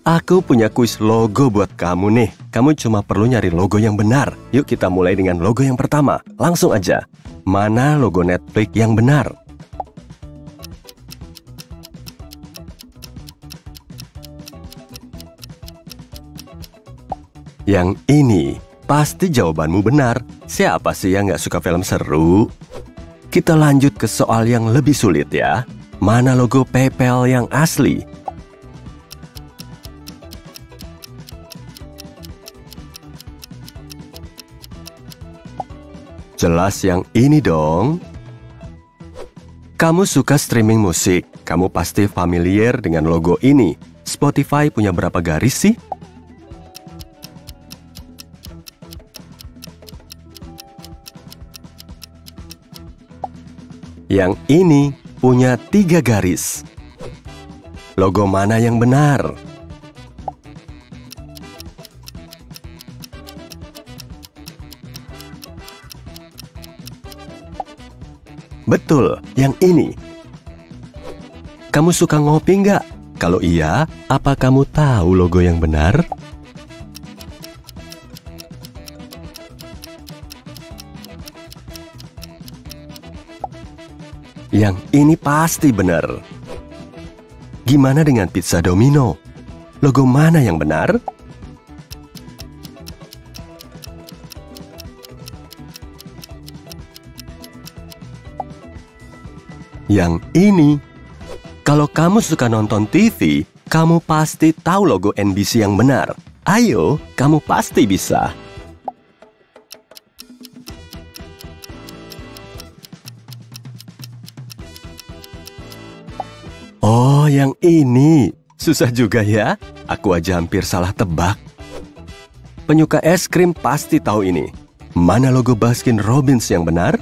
Aku punya kuis logo buat kamu nih. Kamu cuma perlu nyari logo yang benar. Yuk kita mulai dengan logo yang pertama. Langsung aja. Mana logo Netflix yang benar? Yang ini. Pasti jawabanmu benar. Siapa sih yang nggak suka film seru? Kita lanjut ke soal yang lebih sulit ya. Mana logo PayPal yang asli? Jelas yang ini dong. Kamu suka streaming musik, kamu pasti familiar dengan logo ini. Spotify punya berapa garis sih? Yang ini punya 3 garis. Logo mana yang benar? Betul, yang ini. Kamu suka ngopi nggak? Kalau iya, apa kamu tahu logo yang benar? Yang ini pasti benar. Gimana dengan pizza Domino? Logo mana yang benar? Yang ini. Kalau kamu suka nonton TV, kamu pasti tahu logo NBC yang benar. Ayo, kamu pasti bisa. Oh, yang ini. Susah juga ya. Aku aja hampir salah tebak. Penyuka es krim pasti tahu ini. Mana logo Baskin Robbins yang benar?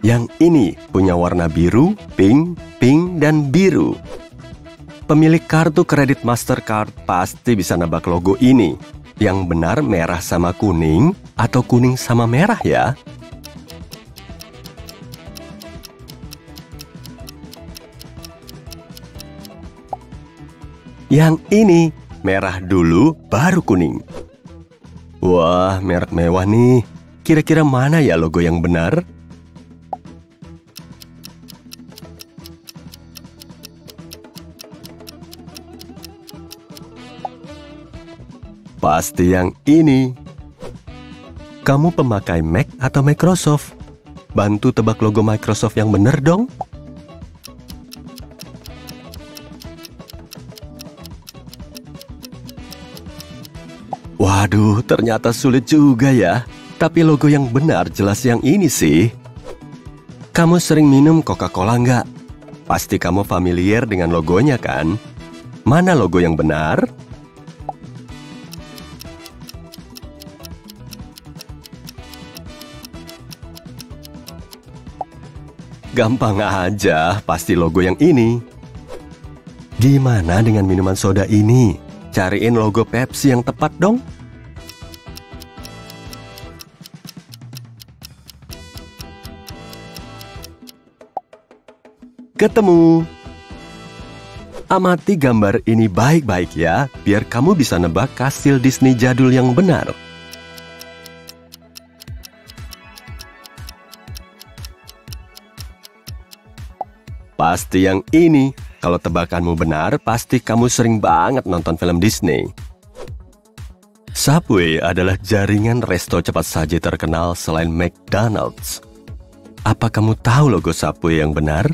Yang ini punya warna biru, pink, dan biru. Pemilik kartu kredit Mastercard pasti bisa nebak logo ini. Yang benar merah sama kuning atau kuning sama merah ya? Yang ini merah dulu baru kuning. Wah, merek mewah nih. Kira-kira mana ya logo yang benar? Pasti yang ini. Kamu pemakai Mac atau Microsoft? Bantu tebak logo Microsoft yang benar dong. Waduh, ternyata sulit juga ya. Tapi logo yang benar jelas yang ini sih. Kamu sering minum Coca-Cola nggak? Pasti kamu familiar dengan logonya kan? Mana logo yang benar? Gampang aja, pasti logo yang ini. Gimana dengan minuman soda ini? Cariin logo Pepsi yang tepat dong. Ketemu. Amati gambar ini baik-baik ya, biar kamu bisa nebak kastil Disney jadul yang benar. Pasti yang ini. Kalau tebakanmu benar, pasti kamu sering banget nonton film Disney. Subway adalah jaringan resto cepat saji terkenal selain McDonald's. Apa kamu tahu logo Subway yang benar?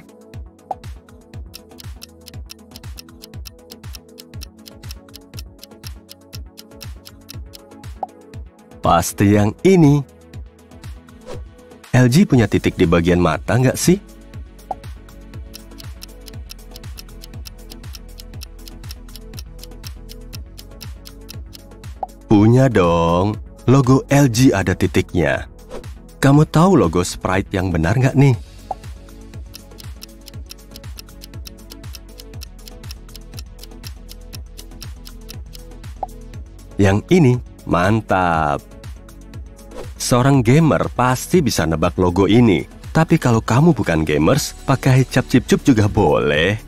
Pasti yang ini. LG punya titik di bagian mata nggak sih? Punya dong, logo LG ada titiknya. Kamu tahu logo Sprite yang benar nggak nih? Yang ini, mantap. Seorang gamer pasti bisa nebak logo ini. Tapi kalau kamu bukan gamers, pakai cap cip-cup juga boleh.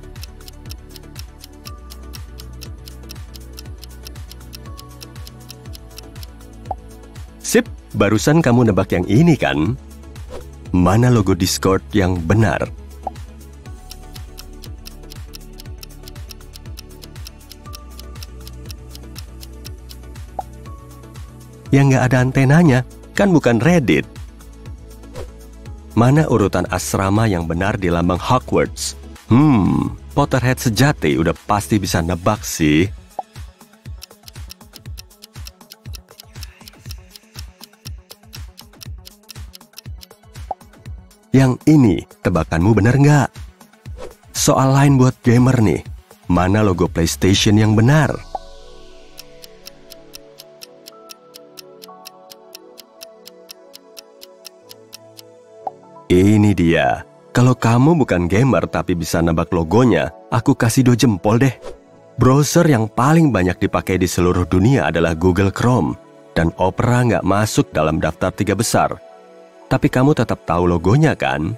Sip, barusan kamu nebak yang ini kan? Mana logo Discord yang benar? Yang nggak ada antenanya, kan bukan Reddit. Mana urutan asrama yang benar di lambang Hogwarts? Potterhead sejati udah pasti bisa nebak sih. Yang ini, tebakanmu bener nggak? Soal lain buat gamer nih. Mana logo PlayStation yang benar? Ini dia. Kalau kamu bukan gamer tapi bisa nebak logonya, aku kasih 2 jempol deh. Browser yang paling banyak dipakai di seluruh dunia adalah Google Chrome. Dan Opera nggak masuk dalam daftar 3 besar. Tapi kamu tetap tahu logonya kan?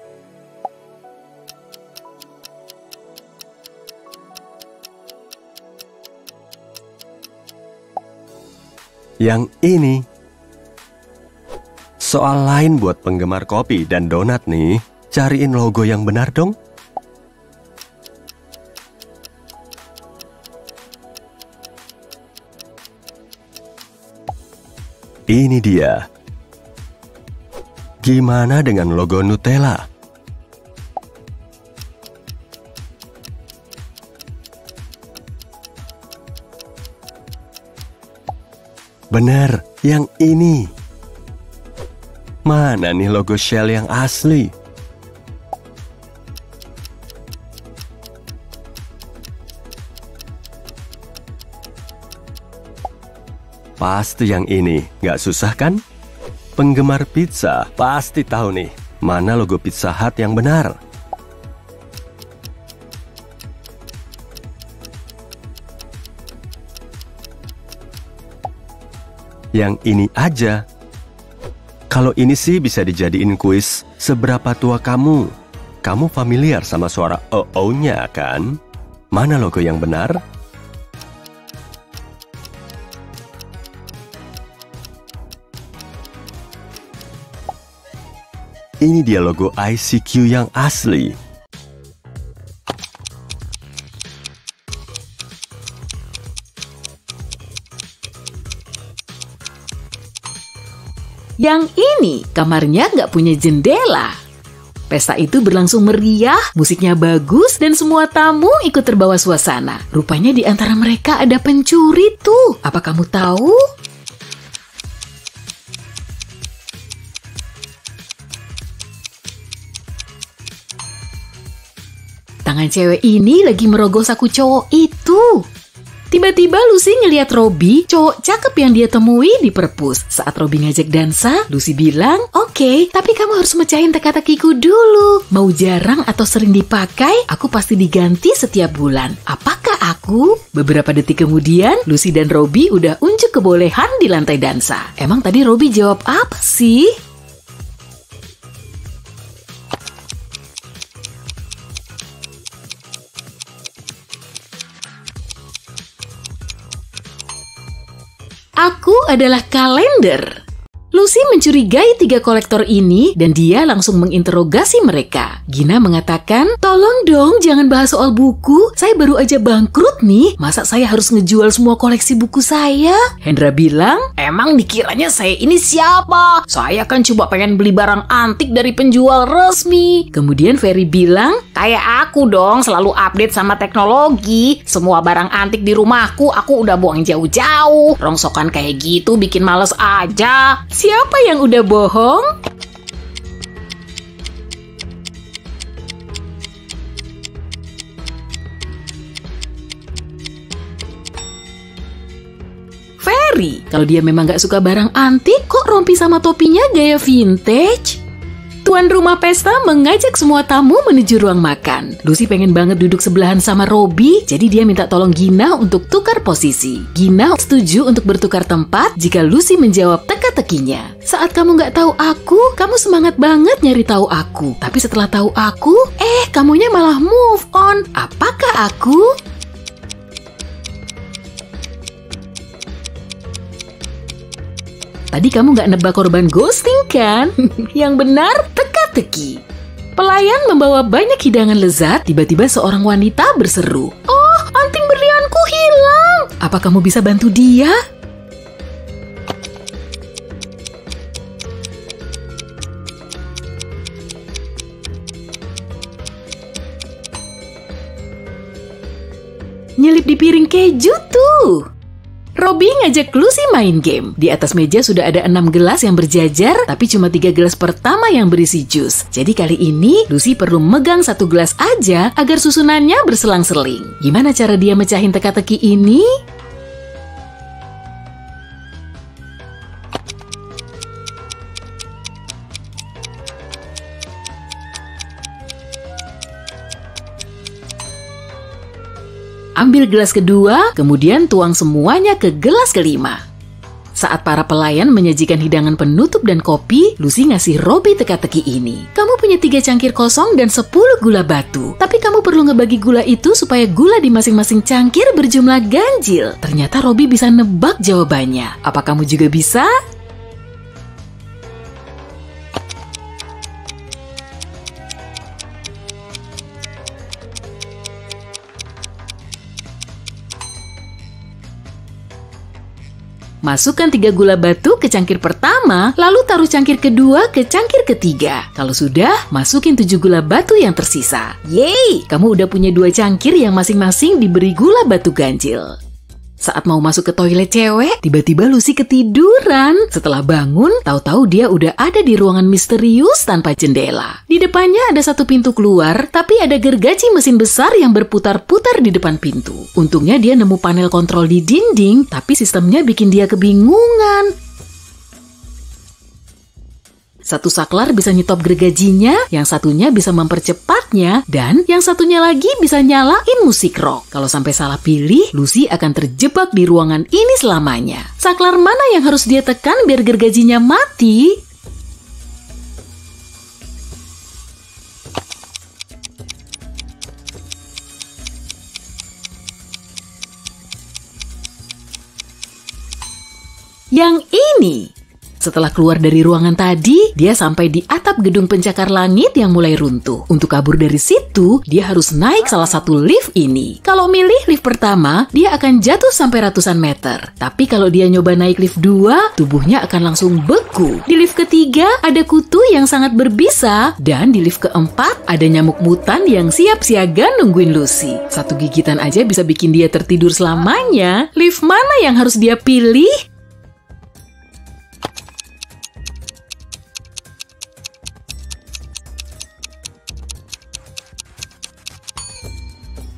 Yang ini. Soal lain buat penggemar kopi dan donat nih, cariin logo yang benar dong. Ini dia. Gimana dengan logo Nutella? Benar, yang ini. Mana nih logo Shell yang asli? Pasti yang ini, nggak susah kan? Penggemar pizza pasti tahu nih, mana logo Pizza Hut yang benar. Yang ini aja. Kalau ini sih bisa dijadiin kuis, seberapa tua kamu? Kamu familiar sama suara "oh-oh"-nya kan? Mana logo yang benar? Ini dia logo ICQ yang asli. Yang ini kamarnya nggak punya jendela. Pesta itu berlangsung meriah, musiknya bagus, dan semua tamu ikut terbawa suasana. Rupanya di antara mereka ada pencuri tuh. Apa kamu tahu? Tangan cewek ini lagi merogoh saku cowok itu. Tiba-tiba Lucy ngeliat Robby, cowok cakep yang dia temui di perpus. Saat Robby ngajak dansa, Lucy bilang, "Oke, tapi kamu harus mecahin teka-tekiku dulu. Mau jarang atau sering dipakai, aku pasti diganti setiap bulan. Apakah aku?" Beberapa detik kemudian, Lucy dan Robby udah unjuk kebolehan di lantai dansa. Emang tadi Robby jawab apa sih? Aku adalah kalender. Lucy mencurigai 3 kolektor ini dan dia langsung menginterogasi mereka. Gina mengatakan, "Tolong dong jangan bahas soal buku. Saya baru aja bangkrut nih. Masa saya harus ngejual semua koleksi buku saya?" Hendra bilang, "Emang dikiranya saya ini siapa? Saya kan cuma pengen beli barang antik dari penjual resmi." Kemudian Ferry bilang, "Kayak aku dong selalu update sama teknologi. Semua barang antik di rumahku aku udah buang jauh-jauh. Rongsokan kayak gitu bikin males aja." Siapa yang udah bohong? Ferry, kalau dia memang gak suka barang antik, kok rompi sama topinya gaya vintage? Tuan rumah pesta mengajak semua tamu menuju ruang makan. Lucy pengen banget duduk sebelahan sama Robby, jadi dia minta tolong Gina untuk tukar posisi. Gina setuju untuk bertukar tempat jika Lucy menjawab teka-tekinya. Saat kamu nggak tahu aku, kamu semangat banget nyari tahu aku. Tapi setelah tahu aku, kamunya malah move on. Apakah aku? Tadi kamu nggak nebak korban ghosting kan? Yang benar, teka-teki. Pelayan membawa banyak hidangan lezat, tiba-tiba seorang wanita berseru, "Oh, anting berlianku hilang! Apa kamu bisa bantu dia?" Nyelip di piring keju tuh. Robby ngajak Lucy main game. Di atas meja sudah ada 6 gelas yang berjajar, tapi cuma 3 gelas pertama yang berisi jus. Jadi kali ini Lucy perlu megang 1 gelas aja agar susunannya berselang-seling. Gimana cara dia mecahin teka-teki ini? Ambil gelas kedua, kemudian tuang semuanya ke gelas kelima. Saat para pelayan menyajikan hidangan penutup dan kopi, Lucy ngasih Robby teka-teki ini. Kamu punya 3 cangkir kosong dan 10 gula batu. Tapi kamu perlu ngebagi gula itu supaya gula di masing-masing cangkir berjumlah ganjil. Ternyata Robby bisa nebak jawabannya. Apa kamu juga bisa? Masukkan 3 gula batu ke cangkir pertama, lalu taruh cangkir kedua ke cangkir ketiga. Kalau sudah, masukin 7 gula batu yang tersisa. Yeay, kamu udah punya 2 cangkir yang masing-masing diberi gula batu ganjil. Saat mau masuk ke toilet cewek, tiba-tiba Lucy ketiduran. Setelah bangun, tahu-tahu dia udah ada di ruangan misterius tanpa jendela. Di depannya ada 1 pintu keluar, tapi ada gergaji mesin besar yang berputar-putar di depan pintu. Untungnya dia nemu panel kontrol di dinding, tapi sistemnya bikin dia kebingungan. Satu saklar bisa nyetop gergajinya, yang satunya bisa mempercepatnya, dan yang satunya lagi bisa nyalain musik rock. Kalau sampai salah pilih, Lucy akan terjebak di ruangan ini selamanya. Saklar mana yang harus dia tekan biar gergajinya mati? Yang ini. Setelah keluar dari ruangan tadi, dia sampai di atap gedung pencakar langit yang mulai runtuh. Untuk kabur dari situ, dia harus naik salah satu lift ini. Kalau milih lift pertama, dia akan jatuh sampai ratusan meter. Tapi kalau dia nyoba naik lift 2, tubuhnya akan langsung beku. Di lift ketiga, ada kutu yang sangat berbisa. Dan di lift keempat, ada nyamuk mutan yang siap siaga nungguin Lucy. 1 gigitan aja bisa bikin dia tertidur selamanya. Lift mana yang harus dia pilih?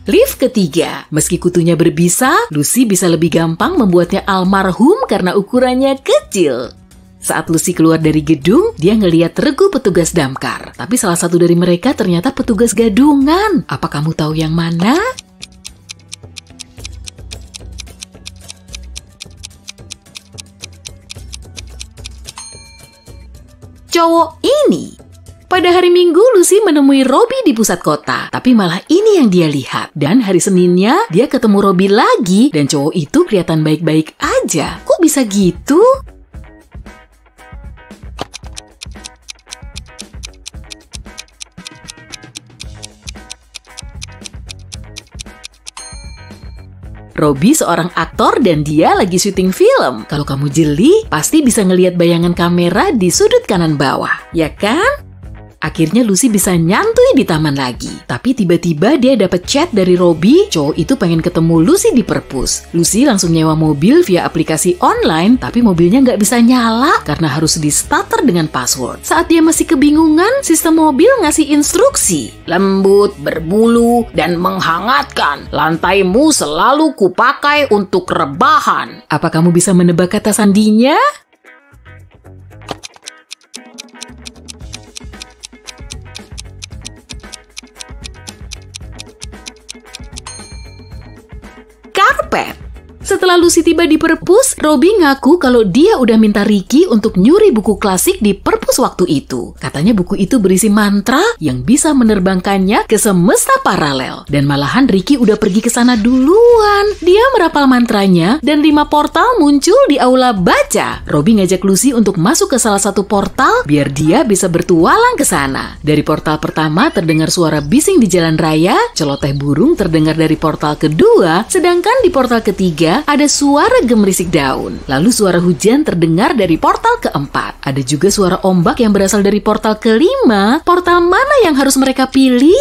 Lift ketiga. Meski kutunya berbisa, Lucy bisa lebih gampang membuatnya almarhum karena ukurannya kecil. Saat Lucy keluar dari gedung, dia ngeliat regu petugas damkar. Tapi salah satu dari mereka ternyata petugas gadungan. Apa kamu tahu yang mana? Cowok ini. Pada hari Minggu, Lucy menemui Robby di pusat kota. Tapi malah ini yang dia lihat. Dan hari Seninnya, dia ketemu Robby lagi. Dan cowok itu kelihatan baik-baik aja. Kok bisa gitu? Robby seorang aktor dan dia lagi syuting film. Kalau kamu jeli, pasti bisa ngelihat bayangan kamera di sudut kanan bawah. Ya kan? Akhirnya Lucy bisa nyantui di taman lagi. Tapi tiba-tiba dia dapat chat dari Robby, cowok itu pengen ketemu Lucy di perpus. Lucy langsung nyewa mobil via aplikasi online, tapi mobilnya nggak bisa nyala karena harus di starter dengan password. Saat dia masih kebingungan, sistem mobil ngasih instruksi. Lembut, berbulu, dan menghangatkan. Lantaimu selalu kupakai untuk rebahan. Apa kamu bisa menebak kata sandinya? Setelah Lucy tiba di perpus, Robby ngaku kalau dia udah minta Ricky untuk nyuri buku klasik di perpus waktu itu. Katanya buku itu berisi mantra yang bisa menerbangkannya ke semesta paralel. Dan malahan Ricky udah pergi ke sana duluan. Dia merapal mantranya dan 5 portal muncul di aula baca. Robby ngajak Lucy untuk masuk ke salah satu portal biar dia bisa bertualang ke sana. Dari portal pertama terdengar suara bising di jalan raya, celoteh burung terdengar dari portal kedua, sedangkan di portal ketiga ada suara gemerisik daun. Lalu suara hujan terdengar dari portal keempat. Ada juga suara ombak yang berasal dari portal kelima. Portal mana yang harus mereka pilih?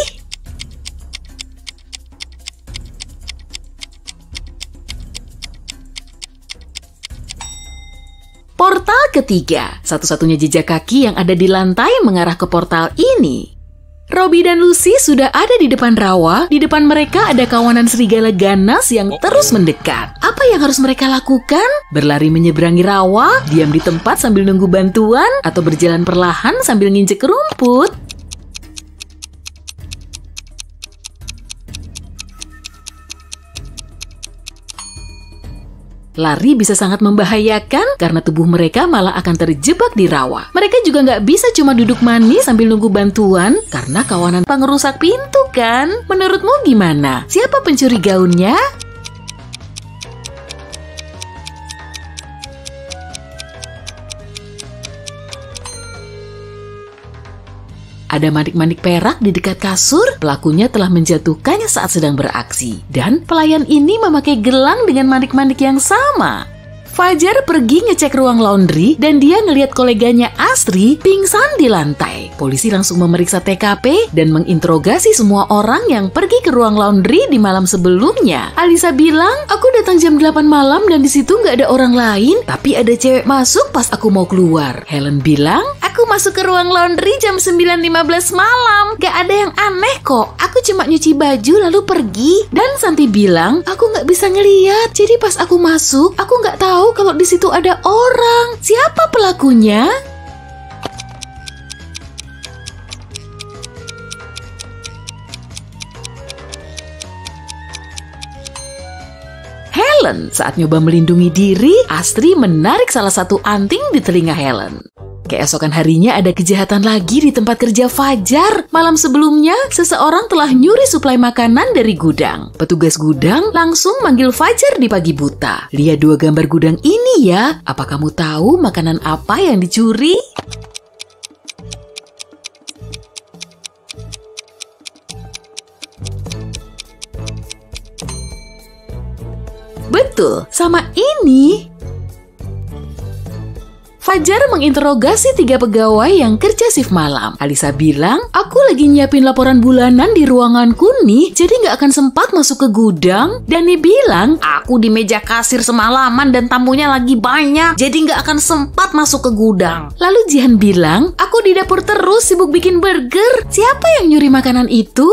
Portal ketiga, satu-satunya jejak kaki yang ada di lantai mengarah ke portal ini. Robby dan Lucy sudah ada di depan rawa. Di depan mereka ada kawanan serigala ganas yang terus mendekat. Apa yang harus mereka lakukan? Berlari menyeberangi rawa, diam di tempat sambil nunggu bantuan, atau berjalan perlahan sambil nginjek rumput? Lari bisa sangat membahayakan karena tubuh mereka malah akan terjebak di rawa. Mereka juga nggak bisa cuma duduk manis sambil nunggu bantuan karena kawanan pengerusak pintu kan? Menurutmu gimana? Siapa pencuri gaunnya? Ada manik-manik perak di dekat kasur, pelakunya telah menjatuhkannya saat sedang beraksi. Dan pelayan ini memakai gelang dengan manik-manik yang sama. Fajar pergi ngecek ruang laundry dan dia ngelihat koleganya Asri pingsan di lantai. Polisi langsung memeriksa TKP dan menginterogasi semua orang yang pergi ke ruang laundry di malam sebelumnya. Alisa bilang, aku datang jam 8 malam dan di situ nggak ada orang lain, tapi ada cewek masuk pas aku mau keluar. Helen bilang, aku masuk ke ruang laundry jam 9.15 malam. Gak ada yang aneh kok. Aku cuma nyuci baju lalu pergi. Dan Santi bilang, aku nggak bisa ngeliat. Jadi pas aku masuk, aku nggak tahu kalau di situ ada orang. Siapa pelakunya? Helen. Saat nyoba melindungi diri, Astri menarik salah satu anting di telinga Helen. Keesokan harinya ada kejahatan lagi di tempat kerja Fajar. Malam sebelumnya, seseorang telah nyuri suplai makanan dari gudang. Petugas gudang langsung manggil Fajar di pagi buta. Lihat 2 gambar gudang ini ya. Apa kamu tahu makanan apa yang dicuri? Betul, sama ini. Fajar menginterogasi 3 pegawai yang kerja shift malam. Alisa bilang, aku lagi nyiapin laporan bulanan di ruanganku nih, jadi nggak akan sempat masuk ke gudang. Dani bilang, aku di meja kasir semalaman dan tamunya lagi banyak, jadi nggak akan sempat masuk ke gudang. Lalu Jihan bilang, aku di dapur terus sibuk bikin burger. Siapa yang nyuri makanan itu?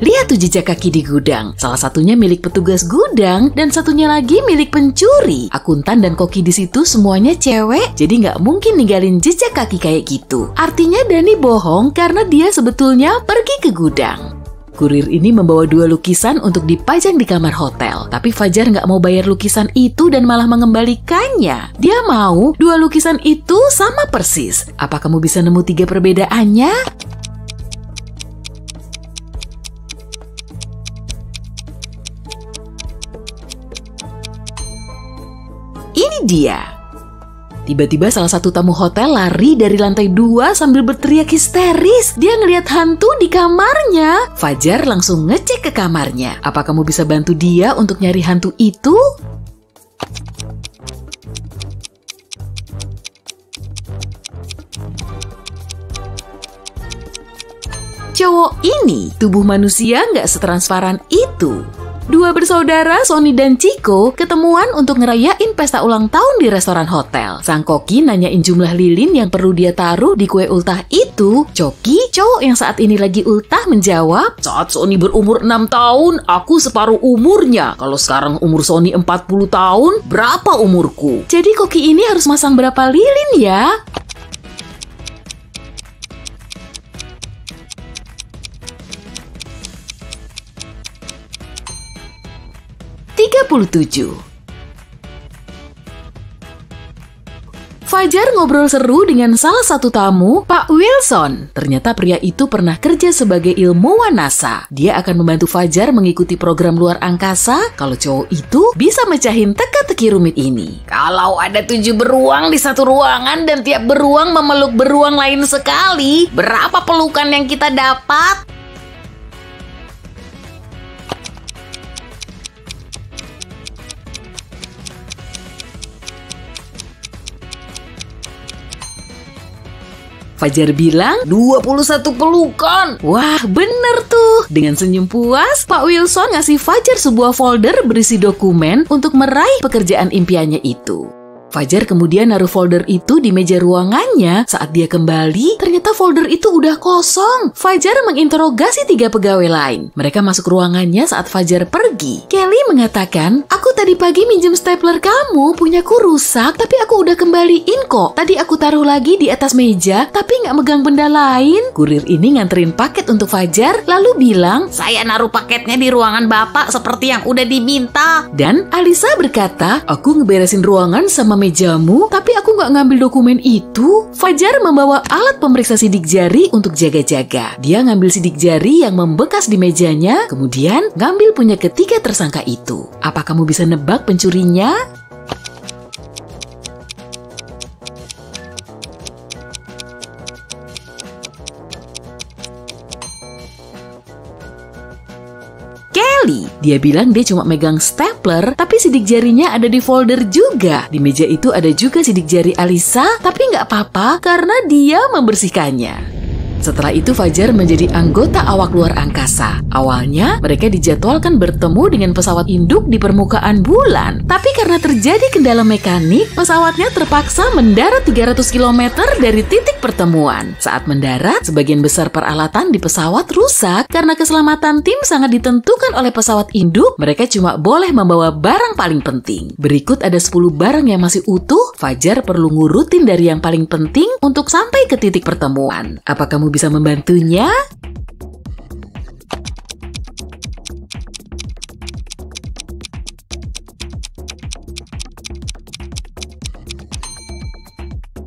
Lihat tuh jejak kaki di gudang. Salah satunya milik petugas gudang dan satunya lagi milik pencuri. Akuntan dan koki di situ semuanya cewek, jadi nggak mungkin ninggalin jejak kaki kayak gitu. Artinya Dani bohong karena dia sebetulnya pergi ke gudang. Kurir ini membawa 2 lukisan untuk dipajang di kamar hotel. Tapi Fajar nggak mau bayar lukisan itu dan malah mengembalikannya. Dia mau 2 lukisan itu sama persis. Apa kamu bisa nemu 3 perbedaannya? Ini dia. Tiba-tiba salah satu tamu hotel lari dari lantai 2 sambil berteriak histeris. Dia ngelihat hantu di kamarnya. Fajar langsung ngecek ke kamarnya. Apa kamu bisa bantu dia untuk nyari hantu itu? Cowok ini, tubuh manusia nggak setransparan itu. Dua bersaudara, Sony dan Chico, ketemuan untuk ngerayain pesta ulang tahun di restoran hotel. Sang koki nanyain jumlah lilin yang perlu dia taruh di kue ultah itu. Coki, cowok yang saat ini lagi ultah, menjawab, "Saat Sony berumur 6 tahun, aku separuh umurnya. Kalau sekarang umur Sony 40 tahun, berapa umurku?" Jadi koki ini harus masang berapa lilin ya? Fajar ngobrol seru dengan salah satu tamu, Pak Wilson. Ternyata pria itu pernah kerja sebagai ilmuwan NASA. Dia akan membantu Fajar mengikuti program luar angkasa kalau cowok itu bisa mecahin teka-teki rumit ini. Kalau ada 7 beruang di satu ruangan dan tiap beruang memeluk beruang lain sekali, berapa pelukan yang kita dapat? Fajar bilang 21 pelukan. Wah, bener tuh. Dengan senyum puas, Pak Wilson ngasih Fajar sebuah folder berisi dokumen untuk meraih pekerjaan impiannya itu. Fajar kemudian naruh folder itu di meja ruangannya. Saat dia kembali, ternyata folder itu udah kosong. Fajar menginterogasi 3 pegawai lain. Mereka masuk ruangannya saat Fajar pergi. Kelly mengatakan, "Aku tadi pagi minjem stapler kamu, punyaku rusak, tapi aku udah kembaliin kok. Tadi aku taruh lagi di atas meja, tapi nggak megang benda lain." Kurir ini nganterin paket untuk Fajar, lalu bilang, "Saya naruh paketnya di ruangan Bapak seperti yang udah diminta." Dan Alisa berkata, "Aku ngeberesin ruangan sama mejamu, tapi aku nggak ngambil dokumen itu." Fajar membawa alat pemeriksa sidik jari untuk jaga-jaga. Dia ngambil sidik jari yang membekas di mejanya, kemudian ngambil punya ketiga tersangka itu. Apa kamu bisa nebak pencurinya? Kelly. Dia bilang dia cuma megang stapler, tapi sidik jarinya ada di folder juga. Di meja itu ada juga sidik jari Alisa, tapi nggak apa-apa karena dia membersihkannya. Setelah itu Fajar menjadi anggota awak luar angkasa. Awalnya mereka dijadwalkan bertemu dengan pesawat induk di permukaan bulan. Tapi karena terjadi kendala mekanik, pesawatnya terpaksa mendarat 300 km dari titik pertemuan. Saat mendarat, sebagian besar peralatan di pesawat rusak. Karena keselamatan tim sangat ditentukan oleh pesawat induk, mereka cuma boleh membawa barang paling penting. Berikut ada 10 barang yang masih utuh. Fajar perlu ngurutin dari yang paling penting untuk sampai ke titik pertemuan. Apa kamu bisa membantunya?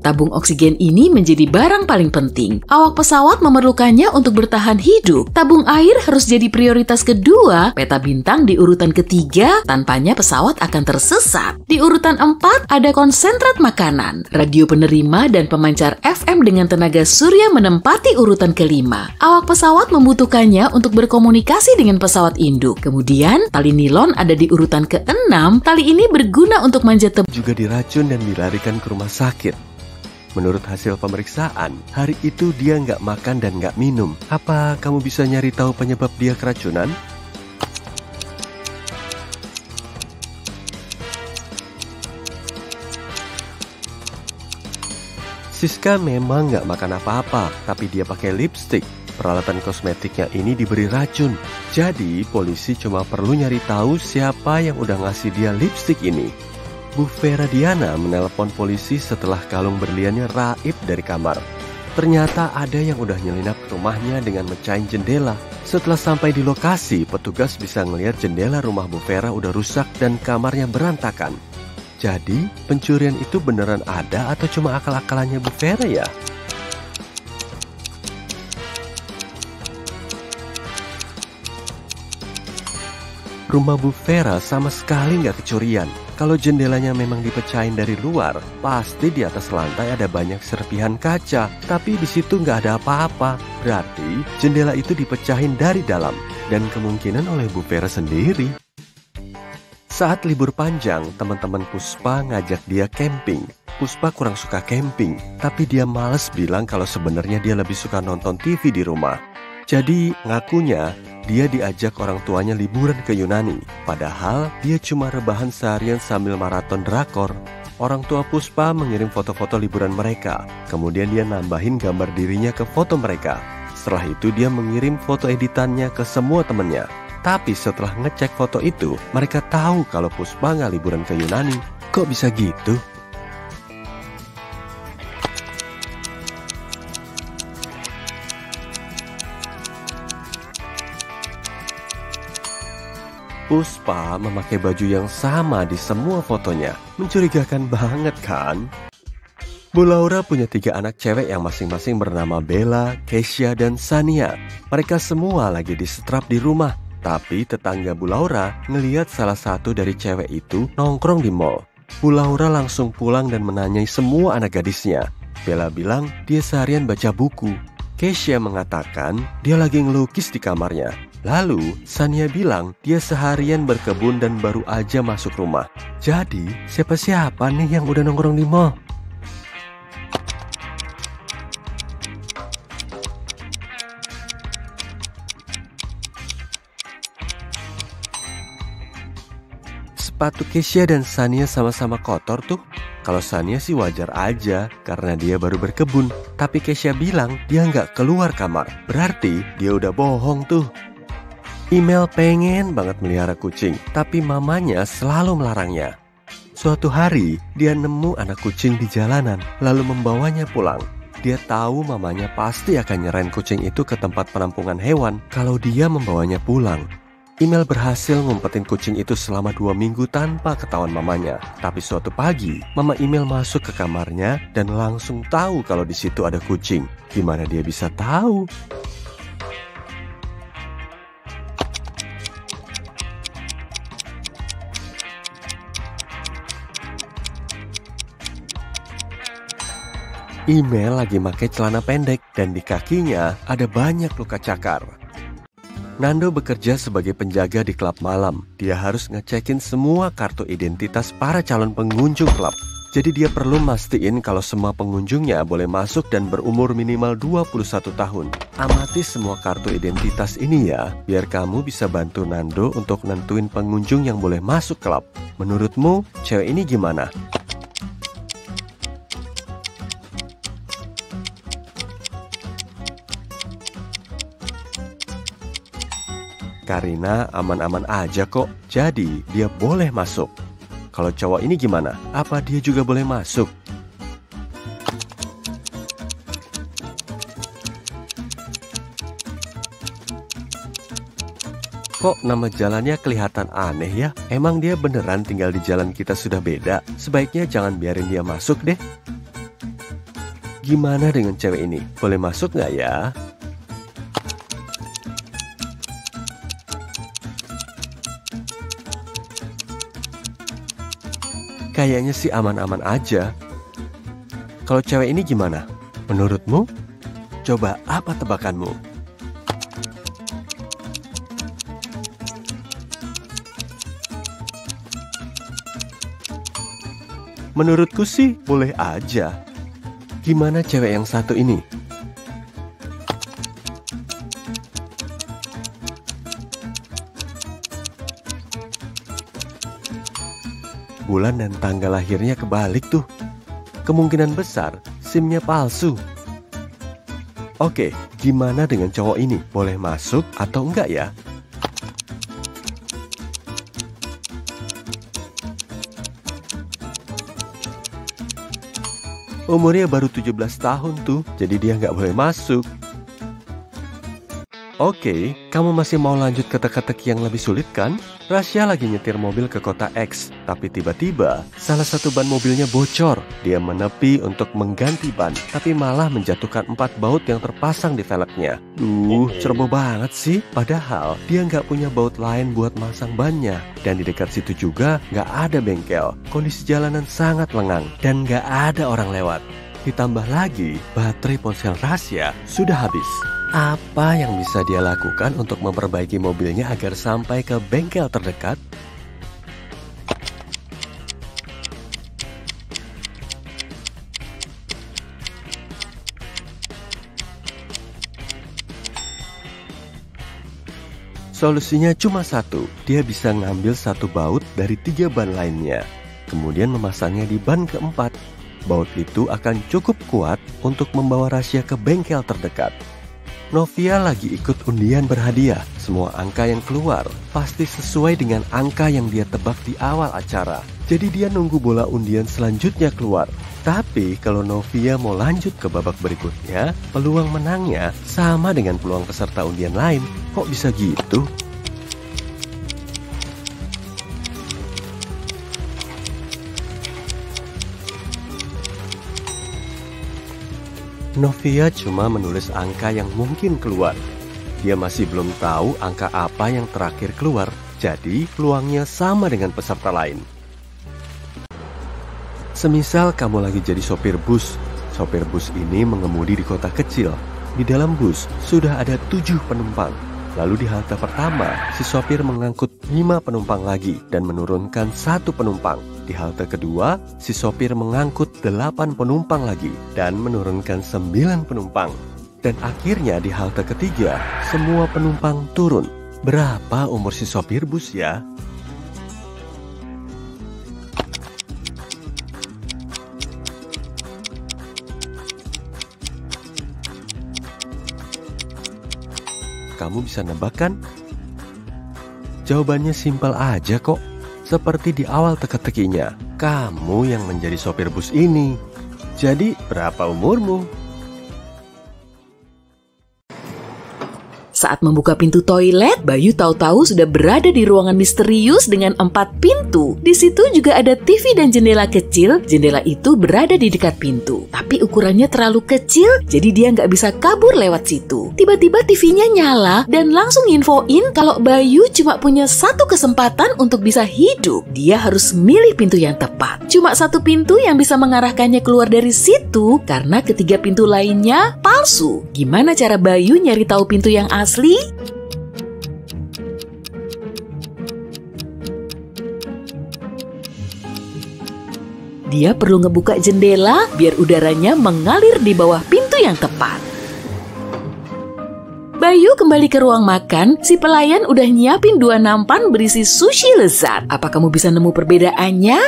Tabung oksigen ini menjadi barang paling penting. Awak pesawat memerlukannya untuk bertahan hidup. Tabung air harus jadi prioritas kedua. Peta bintang di urutan ketiga, tanpanya pesawat akan tersesat. Di urutan 4 ada konsentrat makanan. Radio penerima dan pemancar FM dengan tenaga surya menempati urutan kelima. Awak pesawat membutuhkannya untuk berkomunikasi dengan pesawat induk. Kemudian, tali nilon ada di urutan ke-6. Tali ini berguna untuk manjat tebing. Juga diracun dan dilarikan ke rumah sakit. Menurut hasil pemeriksaan, hari itu dia nggak makan dan nggak minum. Apa kamu bisa nyari tahu penyebab dia keracunan? Siska memang nggak makan apa-apa, tapi dia pakai lipstik. Peralatan kosmetiknya ini diberi racun. Jadi, polisi cuma perlu nyari tahu siapa yang udah ngasih dia lipstik ini. Bu Vera Diana menelpon polisi setelah kalung berliannya raib dari kamar. Ternyata ada yang udah nyelinap ke rumahnya dengan mecahin jendela. Setelah sampai di lokasi, petugas bisa ngelihat jendela rumah Bu Vera udah rusak dan kamarnya berantakan. Jadi, pencurian itu beneran ada atau cuma akal-akalannya Bu Vera ya? Rumah Bu Vera sama sekali nggak kecurian. Kalau jendelanya memang dipecahin dari luar, pasti di atas lantai ada banyak serpihan kaca. Tapi di situ nggak ada apa-apa. Berarti jendela itu dipecahin dari dalam. Dan kemungkinan oleh Bu Vera sendiri. Saat libur panjang, teman-teman Puspa ngajak dia camping. Puspa kurang suka camping, tapi dia males bilang kalau sebenarnya dia lebih suka nonton TV di rumah. Jadi ngakunya dia diajak orang tuanya liburan ke Yunani. Padahal dia cuma rebahan seharian sambil maraton drakor. Orang tua Puspa mengirim foto-foto liburan mereka. Kemudian dia nambahin gambar dirinya ke foto mereka. Setelah itu dia mengirim foto editannya ke semua temennya. Tapi setelah ngecek foto itu, mereka tahu kalau Puspa nggak liburan ke Yunani. Kok bisa gitu? Puspa memakai baju yang sama di semua fotonya. Mencurigakan banget kan? Bu Laura punya 3 anak cewek yang masing-masing bernama Bella, Keisha, dan Sania. Mereka semua lagi disetrap di rumah. Tapi tetangga Bu Laura ngeliat salah satu dari cewek itu nongkrong di mall. Bu Laura langsung pulang dan menanyai semua anak gadisnya. Bella bilang dia seharian baca buku. Keisha mengatakan dia lagi ngelukis di kamarnya. Lalu, Sania bilang dia seharian berkebun dan baru aja masuk rumah. Jadi, siapa-siapa nih yang udah nongkrong di mall? Sepatu Keisha dan Sania sama-sama kotor tuh. Kalau Sania sih wajar aja karena dia baru berkebun. Tapi Keisha bilang dia nggak keluar kamar. Berarti dia udah bohong tuh. Email pengen banget melihara kucing, tapi mamanya selalu melarangnya. Suatu hari, dia nemu anak kucing di jalanan, lalu membawanya pulang. Dia tahu mamanya pasti akan nyerahin kucing itu ke tempat penampungan hewan kalau dia membawanya pulang. Email berhasil ngumpetin kucing itu selama 2 minggu tanpa ketahuan mamanya. Tapi suatu pagi, mama Email masuk ke kamarnya dan langsung tahu kalau di situ ada kucing. Gimana dia bisa tahu? Email lagi pakai celana pendek dan di kakinya ada banyak luka cakar. Nando bekerja sebagai penjaga di klub malam. Dia harus ngecekin semua kartu identitas para calon pengunjung klub. Jadi dia perlu mastiin kalau semua pengunjungnya boleh masuk dan berumur minimal 21 tahun. Amati semua kartu identitas ini ya, biar kamu bisa bantu Nando untuk nentuin pengunjung yang boleh masuk klub. Menurutmu, cewek ini gimana? Karina aman-aman aja kok, jadi dia boleh masuk. Kalau cowok ini gimana? Apa dia juga boleh masuk? Kok nama jalannya kelihatan aneh ya? Emang dia beneran tinggal di jalan kita sudah beda? Sebaiknya jangan biarin dia masuk deh. Gimana dengan cewek ini? Boleh masuk nggak ya? Kayaknya sih aman-aman aja. Kalau cewek ini gimana? Menurutmu? Coba apa tebakanmu? Menurutku sih boleh aja. Gimana cewek yang satu ini? Bulan dan tanggal lahirnya kebalik tuh. Kemungkinan besar SIM-nya palsu. Oke, gimana dengan cowok ini? Boleh masuk atau enggak ya? Umurnya baru 17 tahun tuh, jadi dia nggak boleh masuk. Oke, kamu masih mau lanjut ke teka-teki yang lebih sulit kan? Rasya lagi nyetir mobil ke kota X, tapi tiba-tiba salah satu ban mobilnya bocor. Dia menepi untuk mengganti ban, tapi malah menjatuhkan 4 baut yang terpasang di velgnya. Ceroboh banget sih. Padahal dia nggak punya baut lain buat masang bannya. Dan di dekat situ juga nggak ada bengkel. Kondisi jalanan sangat lengang dan nggak ada orang lewat. Ditambah lagi, baterai ponsel Rasya sudah habis. Apa yang bisa dia lakukan untuk memperbaiki mobilnya agar sampai ke bengkel terdekat? Solusinya cuma satu, dia bisa ngambil satu baut dari 3 ban lainnya, kemudian memasangnya di ban keempat. Baut itu akan cukup kuat untuk membawa rahasia ke bengkel terdekat. Novia lagi ikut undian berhadiah. Semua angka yang keluar pasti sesuai dengan angka yang dia tebak di awal acara. Jadi dia nunggu bola undian selanjutnya keluar. Tapi kalau Novia mau lanjut ke babak berikutnya, peluang menangnya sama dengan peluang peserta undian lain. Kok bisa gitu? Novia cuma menulis angka yang mungkin keluar. Dia masih belum tahu angka apa yang terakhir keluar, jadi peluangnya sama dengan peserta lain. Semisal kamu lagi jadi sopir bus. Sopir bus ini mengemudi di kota kecil. Di dalam bus sudah ada 7 penumpang. Lalu di halte pertama, si sopir mengangkut 5 penumpang lagi dan menurunkan 1 penumpang. Di halte kedua, si sopir mengangkut 8 penumpang lagi dan menurunkan 9 penumpang. Dan akhirnya di halte ketiga, semua penumpang turun. Berapa umur si sopir bus ya? Kamu bisa nebak kan? Jawabannya simpel aja kok. Seperti di awal teka-tekinya, kamu yang menjadi sopir bus ini. Jadi, berapa umurmu? Saat membuka pintu toilet, Bayu tahu-tahu sudah berada di ruangan misterius dengan 4 pintu. Di situ juga ada TV dan jendela kecil. Jendela itu berada di dekat pintu, tapi ukurannya terlalu kecil, jadi dia nggak bisa kabur lewat situ. Tiba-tiba TV-nya nyala dan langsung infoin kalau Bayu cuma punya 1 kesempatan untuk bisa hidup. Dia harus milih pintu yang tepat. Cuma 1 pintu yang bisa mengarahkannya keluar dari situ, karena ketiga pintu lainnya palsu. Gimana cara Bayu nyari tahu pintu yang asli? Dia perlu ngebuka jendela biar udaranya mengalir di bawah pintu yang tepat. Bayu kembali ke ruang makan. Si pelayan udah nyiapin 2 nampan berisi sushi lezat. Apa kamu bisa nemu perbedaannya?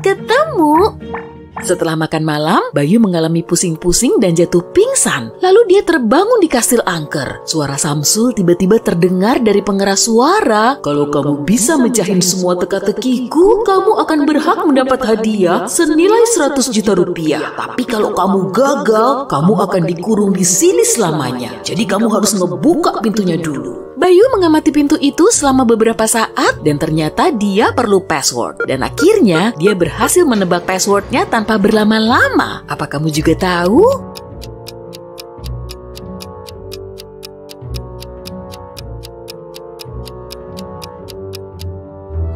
Ketemu. Setelah makan malam, Bayu mengalami pusing-pusing dan jatuh pingsan. Lalu dia terbangun di kastil angker. Suara Samsul tiba-tiba terdengar dari pengeras suara. Kalau kamu bisa mecahin semua teka-tekiku, kamu akan berhak mendapat hadiah senilai 100 juta rupiah. Tapi kalau kamu gagal, kamu akan dikurung di sini selamanya. Jadi kamu harus ngebuka pintunya dulu. Bayu mengamati pintu itu selama beberapa saat dan ternyata dia perlu password. Dan akhirnya dia berhasil menebak passwordnya tanpa berlama-lama. Apa kamu juga tahu?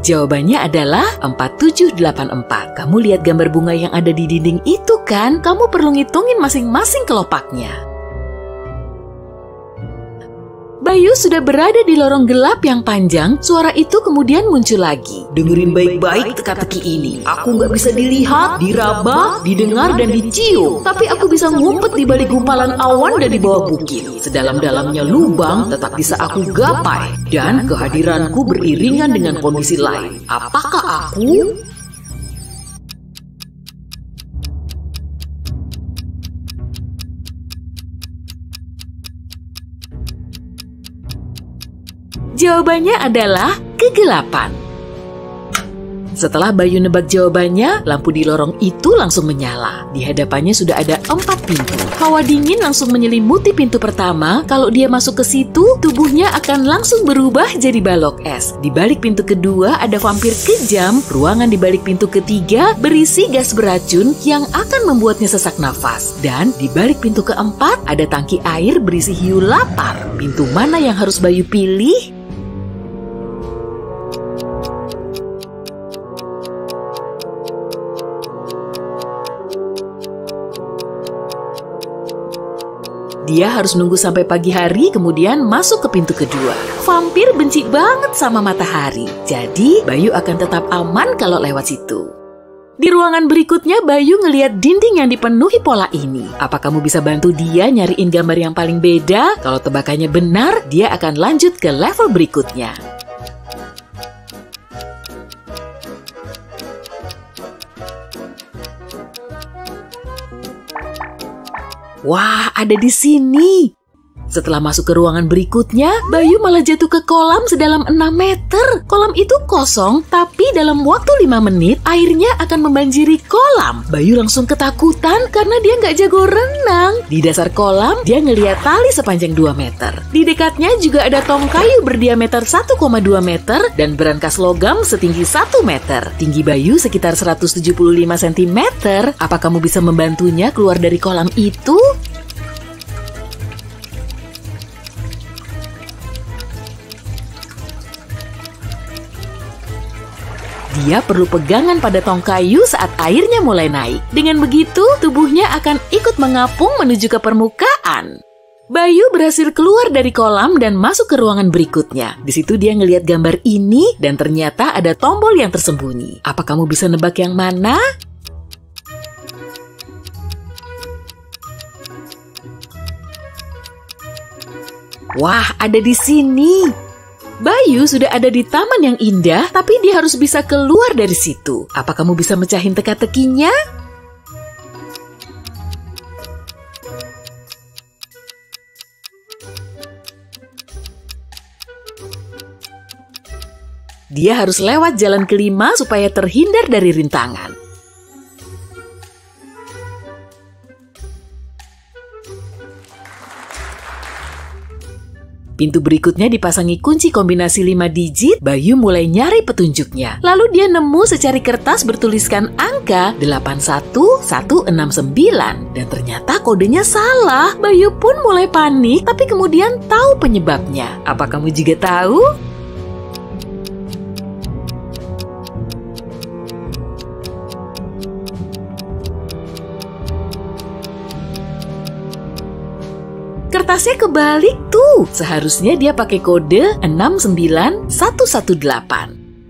Jawabannya adalah 4784. Kamu lihat gambar bunga yang ada di dinding itu kan? Kamu perlu ngitungin masing-masing kelopaknya. Bayu sudah berada di lorong gelap yang panjang. Suara itu kemudian muncul lagi. Dengerin baik-baik teka-teki ini. Aku nggak bisa dilihat, diraba, didengar, dan dicium. Tapi aku bisa ngumpet di balik gumpalan awan dan di bawah bukit. Sedalam-dalamnya lubang tetap bisa aku gapai. Dan kehadiranku beriringan dengan kondisi lain. Apakah aku? Jawabannya adalah kegelapan. Setelah Bayu nebak jawabannya, lampu di lorong itu langsung menyala. Di hadapannya sudah ada 4 pintu. Hawa dingin langsung menyelimuti pintu pertama. Kalau dia masuk ke situ, tubuhnya akan langsung berubah jadi balok es. Di balik pintu kedua ada vampir kejam. Ruangan di balik pintu ketiga berisi gas beracun yang akan membuatnya sesak nafas. Dan di balik pintu keempat ada tangki air berisi hiu lapar. Pintu mana yang harus Bayu pilih? Dia harus nunggu sampai pagi hari kemudian masuk ke pintu kedua. Vampir benci banget sama matahari. Jadi Bayu akan tetap aman kalau lewat situ. Di ruangan berikutnya, Bayu ngeliat dinding yang dipenuhi pola ini. Apa kamu bisa bantu dia nyariin gambar yang paling beda? Kalau tebakannya benar, dia akan lanjut ke level berikutnya. Wah, ada di sini. Setelah masuk ke ruangan berikutnya, Bayu malah jatuh ke kolam sedalam 6 meter. Kolam itu kosong, tapi dalam waktu 5 menit, airnya akan membanjiri kolam. Bayu langsung ketakutan karena dia nggak jago renang. Di dasar kolam, dia ngeliat tali sepanjang 2 meter. Di dekatnya juga ada tong kayu berdiameter 1,2 meter dan berangkas logam setinggi 1 meter. Tinggi Bayu sekitar 175 cm. Apa kamu bisa membantunya keluar dari kolam itu? Dia perlu pegangan pada tong kayu saat airnya mulai naik. Dengan begitu, tubuhnya akan ikut mengapung menuju ke permukaan. Bayu berhasil keluar dari kolam dan masuk ke ruangan berikutnya. Di situ dia ngelihat gambar ini dan ternyata ada tombol yang tersembunyi. Apa kamu bisa nebak yang mana? Wah, ada di sini. Bayu sudah ada di taman yang indah, tapi dia harus bisa keluar dari situ. Apa kamu bisa mecahin teka-tekinya? Dia harus lewat jalan kelima supaya terhindar dari rintangan. Pintu berikutnya dipasangi kunci kombinasi 5 digit. Bayu mulai nyari petunjuknya. Lalu dia nemu secari kertas bertuliskan angka 81169. Dan ternyata kodenya salah. Bayu pun mulai panik, tapi kemudian tahu penyebabnya. Apa kamu juga tahu? Kertasnya kebalik tuh. Seharusnya dia pakai kode 69118.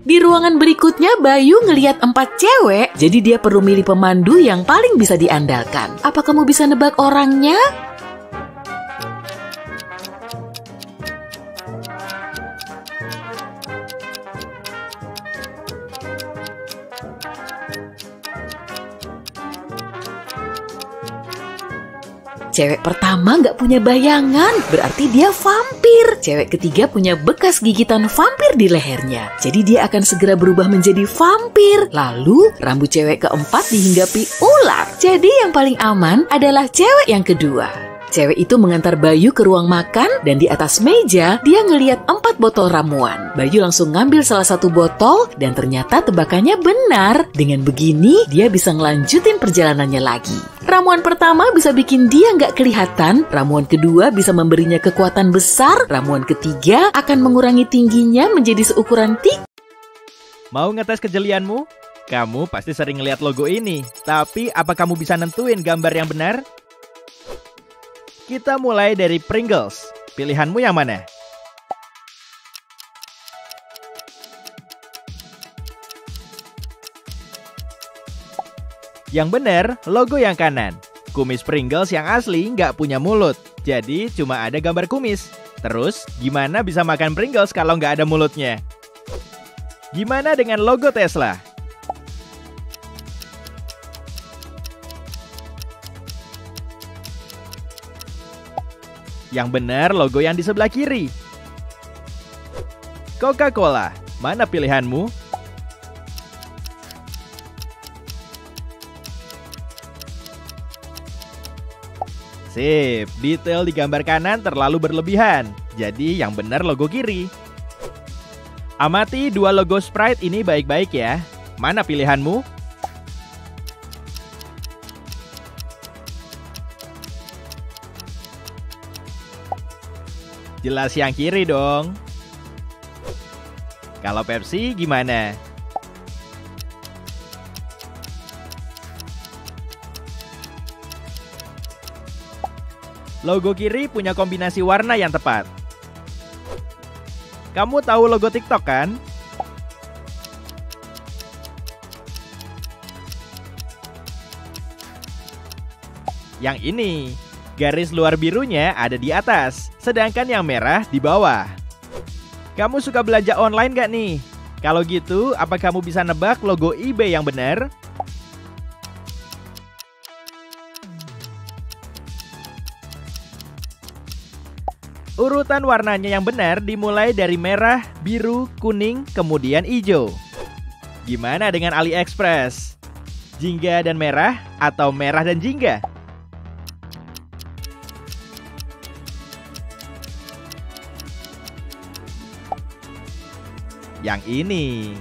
Di ruangan berikutnya, Bayu ngeliat 4 cewek, jadi dia perlu milih pemandu yang paling bisa diandalkan. Apa kamu bisa nebak orangnya? Cewek pertama nggak punya bayangan, berarti dia vampir. Cewek ketiga punya bekas gigitan vampir di lehernya, jadi dia akan segera berubah menjadi vampir. Lalu, rambut cewek keempat dihinggapi ular. Jadi yang paling aman adalah cewek yang kedua. Cewek itu mengantar Bayu ke ruang makan dan di atas meja dia ngeliat 4 botol ramuan. Bayu langsung ngambil salah satu botol dan ternyata tebakannya benar. Dengan begini dia bisa ngelanjutin perjalanannya lagi. Ramuan pertama bisa bikin dia nggak kelihatan. Ramuan kedua bisa memberinya kekuatan besar. Ramuan ketiga akan mengurangi tingginya menjadi seukuran tik. Mau ngetes kejelianmu? Kamu pasti sering ngeliat logo ini. Tapi apa kamu bisa nentuin gambar yang benar? Kita mulai dari Pringles. Pilihanmu yang mana? Yang benar, logo yang kanan. Kumis Pringles yang asli nggak punya mulut, jadi cuma ada gambar kumis. Terus, gimana bisa makan Pringles kalau nggak ada mulutnya? Gimana dengan logo Tesla? Yang benar logo yang di sebelah kiri. Coca-Cola, mana pilihanmu? Sip, detail di gambar kanan terlalu berlebihan. Jadi yang benar logo kiri. Amati 2 logo Sprite ini baik-baik ya. Mana pilihanmu? Jelas yang kiri dong. Kalau Pepsi gimana? Logo kiri punya kombinasi warna yang tepat. Kamu tahu logo TikTok kan? Yang ini. Garis luar birunya ada di atas, sedangkan yang merah di bawah. Kamu suka belanja online gak nih? Kalau gitu, apa kamu bisa nebak logo eBay yang benar? Urutan warnanya yang benar dimulai dari merah, biru, kuning, kemudian hijau. Gimana dengan AliExpress? Jingga dan merah atau merah dan jingga? Yang ini.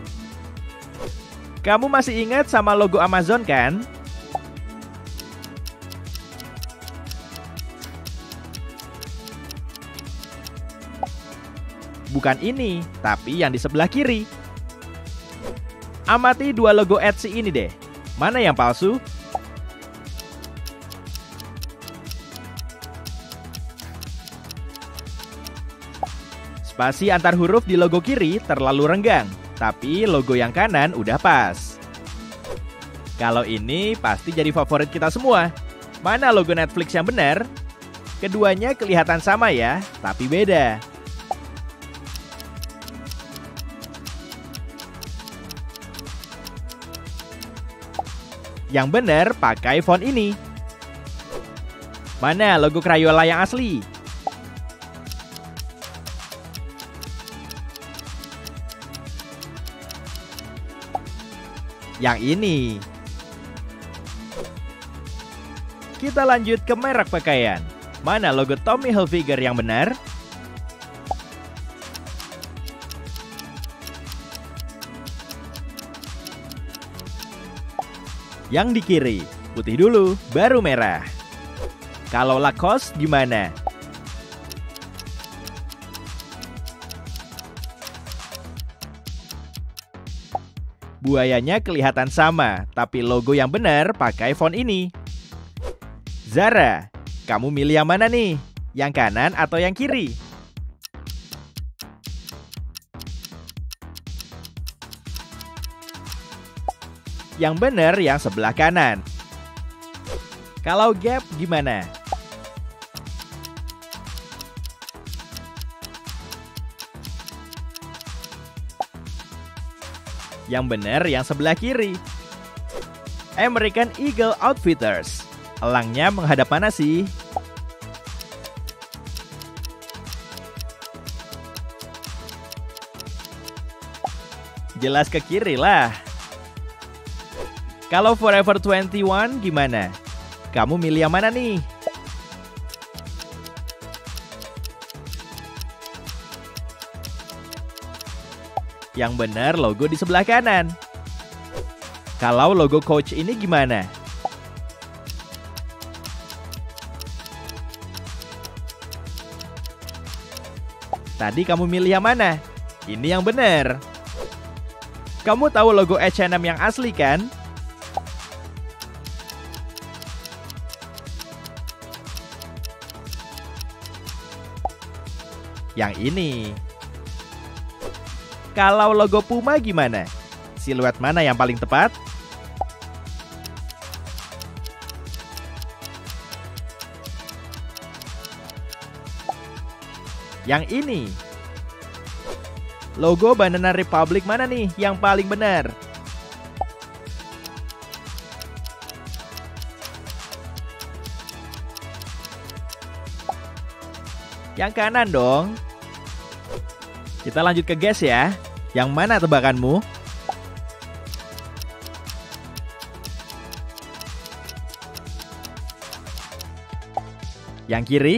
Kamu masih ingat sama logo Amazon kan? Bukan ini, tapi yang di sebelah kiri. Amati dua logo Etsy ini deh. Mana yang palsu? Spasi antar huruf di logo kiri terlalu renggang, tapi logo yang kanan udah pas. Kalau ini pasti jadi favorit kita semua. Mana logo Netflix yang benar? Keduanya kelihatan sama ya, tapi beda. Yang benar pakai font ini. Mana logo Crayola yang asli? Yang ini. Kita lanjut ke merek pakaian. Mana logo Tommy Hilfiger yang benar? Yang di kiri, putih dulu, baru merah. Kalau Lacoste gimana? Buayanya kelihatan sama, tapi logo yang benar pakai font ini. Zara, kamu milih yang mana nih? Yang kanan atau yang kiri? Yang benar yang sebelah kanan. Kalau Gap gimana? Yang benar yang sebelah kiri. American Eagle Outfitters. Elangnya menghadap mana sih? Jelas ke kiri lah. Kalau Forever 21 gimana? Kamu milih yang mana nih? Yang benar logo di sebelah kanan. Kalau logo Coach ini gimana? Tadi kamu milih yang mana? Ini yang benar. Kamu tahu logo H&M yang asli kan? Yang ini. Kalau logo Puma gimana? Siluet mana yang paling tepat? Yang ini. Logo Banana Republic mana nih yang paling benar? Yang kanan dong. Kita lanjut ke guess ya. Yang mana tebakanmu? Yang kiri?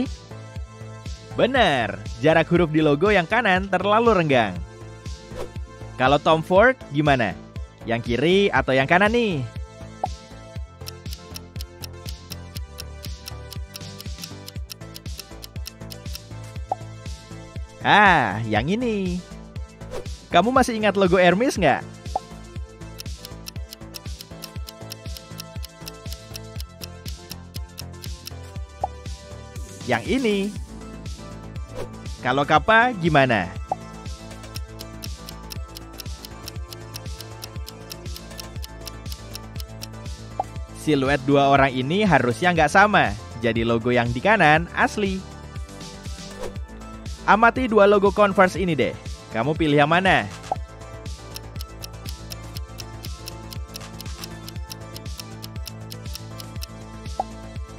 Benar, jarak huruf di logo yang kanan terlalu renggang. Kalau Tom Ford gimana? Yang kiri atau yang kanan nih? Ah, yang ini. Kamu masih ingat logo Hermes nggak? Yang ini. Kalau Kappa gimana? Siluet dua orang ini harusnya nggak sama, jadi logo yang di kanan asli. Amati dua logo Converse ini deh, kamu pilih yang mana?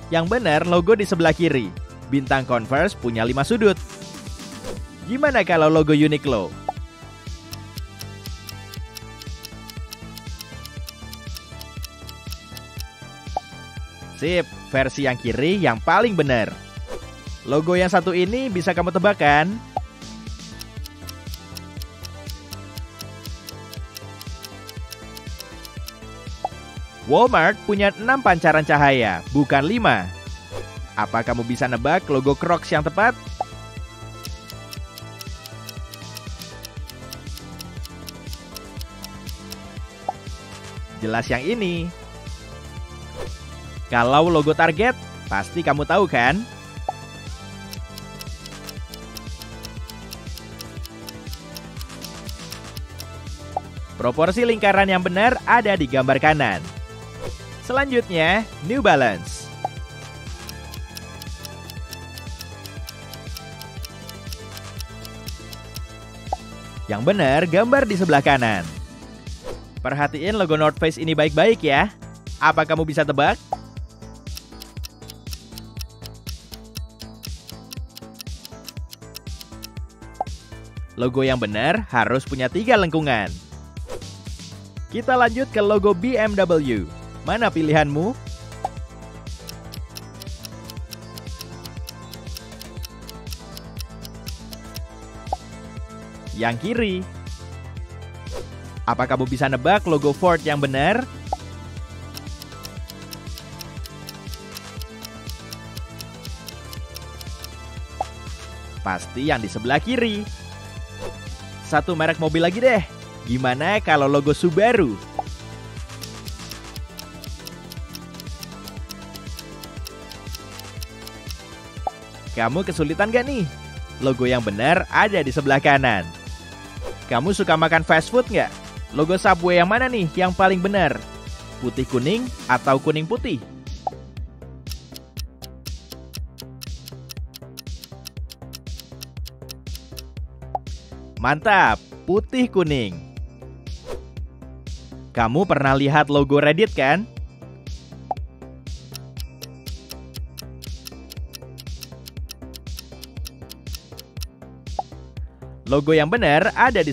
Yang benar logo di sebelah kiri. Bintang Converse punya 5 sudut. Gimana kalau logo Uniqlo? Sip, versi yang kiri yang paling benar. Logo yang satu ini bisa kamu tebak kan? Walmart punya 6 pancaran cahaya, bukan 5. Apa kamu bisa nebak logo Crocs yang tepat? Jelas yang ini. Kalau logo Target, pasti kamu tahu kan? Proporsi lingkaran yang benar ada di gambar kanan. Selanjutnya, New Balance. Yang benar gambar di sebelah kanan. Perhatiin logo North Face ini baik-baik ya. Apa kamu bisa tebak? Logo yang benar harus punya 3 lengkungan. Kita lanjut ke logo BMW. Mana pilihanmu? Yang kiri. Apa kamu bisa nebak logo Ford yang benar? Pasti yang di sebelah kiri. Satu merek mobil lagi deh. Gimana kalau logo Subaru? Kamu kesulitan gak nih? Logo yang benar ada di sebelah kanan. Kamu suka makan fast food nggak? Logo Subway yang mana nih yang paling benar? Putih kuning atau kuning putih? Mantap, putih kuning. Kamu pernah lihat logo Reddit kan? Logo yang benar ada di